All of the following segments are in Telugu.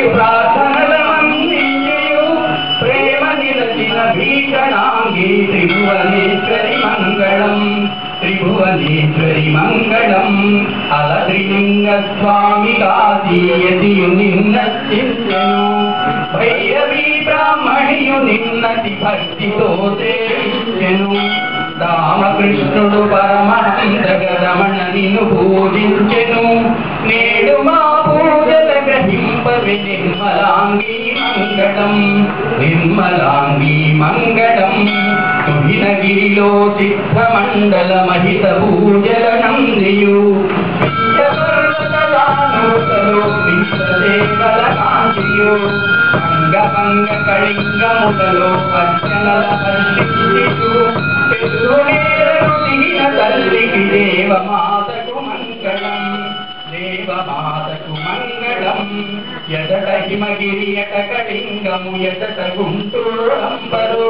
ప్రార్థనలమన్నియు ప్రేమ నిలచిన భీషణాంగి త్రిభువనేశ్వరి మంగళం త్రిభువనేశ్వరి మంగళం అలత్రిలింగ స్వామి కాశీయతియు నిన్న చింతెను భైరవీ బ్రాహ్మణియు నిన్నటి భక్తితో సేవించెను రామకృష్ణుడు పరమహంస రమణ నిన్ను పూజించెను నేడు మా పూజల గ్రహింపవి నిర్మలాంగి మంగళం నిర్మలాంగి మంగళం తుహినగిరిలో సిద్ధమండల మహిత పూజల నందియు పంగ కళింగములలో అర్చనల హర్షించు తల్లికి దేవమాతకు మంగళం దేవమాతకు మంగళం ఎదట హిమగిరి ఎట కళింగము ఎదట గుంటూరంబరు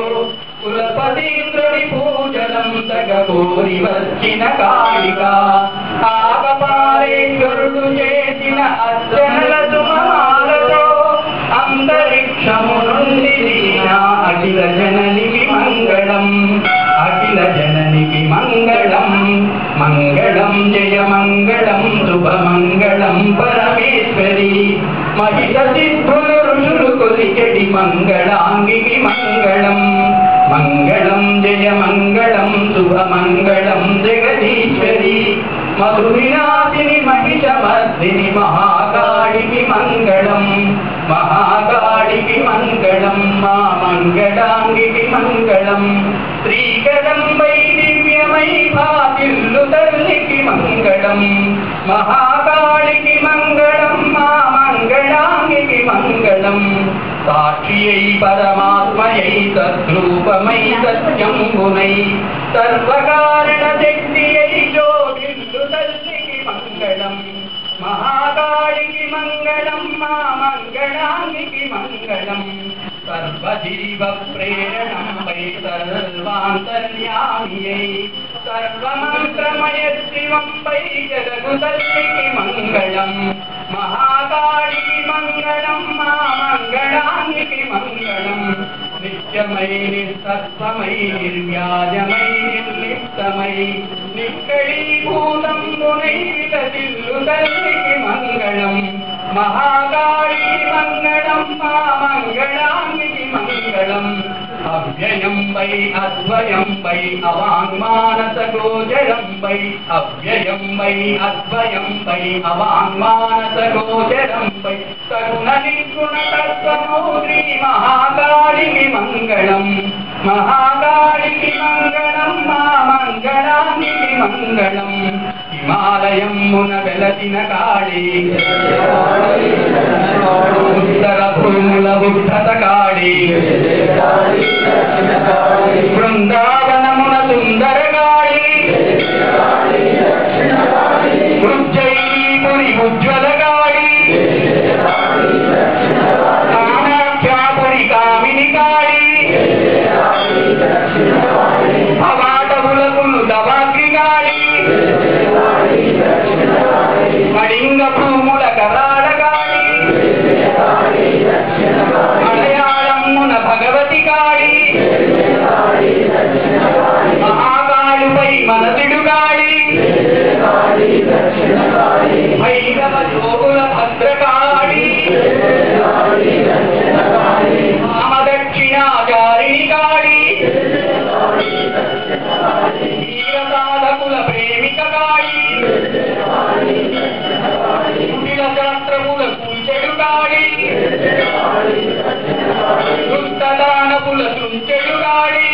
కులపతీంద్రుడి పూజలం తగబోరి వచ్చిన కాళిక ఆకపాలేశ్వరుడు చేసిన అర్చనల సుమమాలతో అంతరిక్షము నుండి అఖిల జననికి మంగళం అఖిల జననికి మంగళం మంగళం జయ మంగళం శుభమంగళం పరమేశ్వరి మహిత సిద్ధులు ఋషులు కొలిచెడి మంగళాంగికి మంగళం మంగళం జయ మంగళం శుభమంగళం జగదీశ్వరి మధువినాశిని మహిషమర్దిని మహాకాళికి మంగళం మహాకాళికి మంగళం మా మంగళాంగికి మంగళం శ్రీకదంబై దివ్యమై భాతిల్లు తల్లికి మంగళం మహాకాళికి మంగళం మా మంగళాంగికి మంగళం సాక్షియై పరమాత్మయై తద్రూపమై సత్యంబునై సర్వకారణ శక్తియై జ్యోతిల్లు తల్లికి మంగళం మహాకాళికి మంగళం మా మంగళాంగికి మంగళం సర్వజీవ ప్రేరణంపై సర్వాంతర్యామియై సర్వమంత్రమయ శివంపై జగగు తల్లికి మంగళం మహాకాళికి మంగళం మా మంగళాంగికి మంగళం నిత్యమై నిస్తత్వమై నిర్వ్యాజమై నిర్లిప్తమై నిష్కళీభూతంబునై విలసిల్లు తల్లికి మంగళం మహాకాళికి మంగళం మా మంగళాంగికి మంగళం అవ్యయం వై అద్వయం వై అవాంగ్మానస గోచరం వై అవ్యయం వై అద్వయం వై అవాంగ్మానస గోచరం వై సగుణ నిర్గుణ తత్వమౌద్రీ మహాకాళికి మంగళం మహాకాళికి మంగళం మా మంగళాంగికి మంగళం హిమాలయం మున వెలసిన కాళీ ఉత్తర భూముల ఉద్ధత కాళీ బృందావనమున సుందర కాళీ ఉజ్జయిపురి ఉజ్వల కాళీ కామాఖ్యాపురి కామిని కాళీ భవాటవులకులు దవాగ్రి కాళీ కళింగ భూముల కరాళ కాళీ మలయాళమున భగవతి కాళీ మహాకాళుపై మనసుడు కాళీ భైరవ జోగుల భద్రకాళీ వామదక్షిణాచారిణి కాళీ వీరసాధకుల ప్రేమిక కాళీ కుటిల శాస్త్రముల కూల్చెడు కాళీ దుష్టదానపుల తుంచెడు కాళీ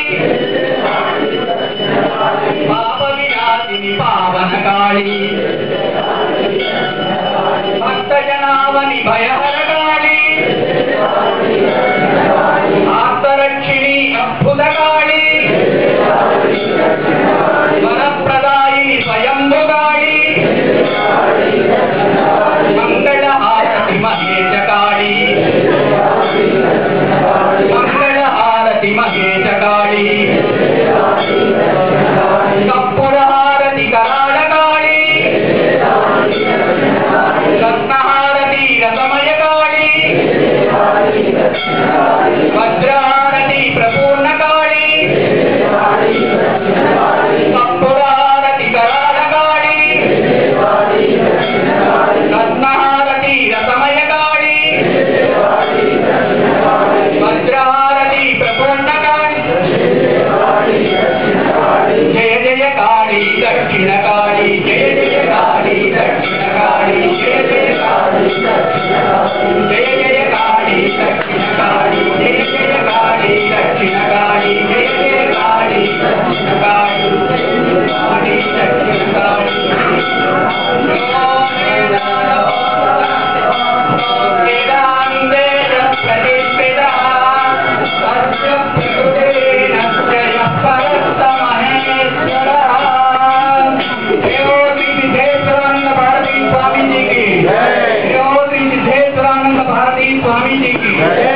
పాప వినాశిని పావన కాళీ భక్తజనావని భయహర కాళీ ఆర్తరక్షిణి అద్భుత కాళీ వరప్రదాయిని స్వయంభు కాళీ మంగళ హారతి మహేశ కాళీ మంగళ హారతి మహేశ కాళీ కప్పుర హారతి కరాళ కాళీ రత్నహారతి రసమయ కాళీ వజ్రహారతి ప్రపూర్ణ కాళీ కర్పూరహారతి కరాళ కాళీ రత్నహారతి రసమయ కాళీ వజ్రహారతి ప్రపూర్ణ కాళీ జయ జయ కాళీ దక్షిణ కాళీ జయ జయ కాళీ దక్షిణ కాళీ జయ జయ కాళీ జయ జయ కాళీ దక్షిణ కాళీ జయ జయ కాళీ దక్షిణ కాళీ జయ జయ కాళీ దక్షిణ కాళీ కాళీ దక్షిణ కాళీ स्वामी जी की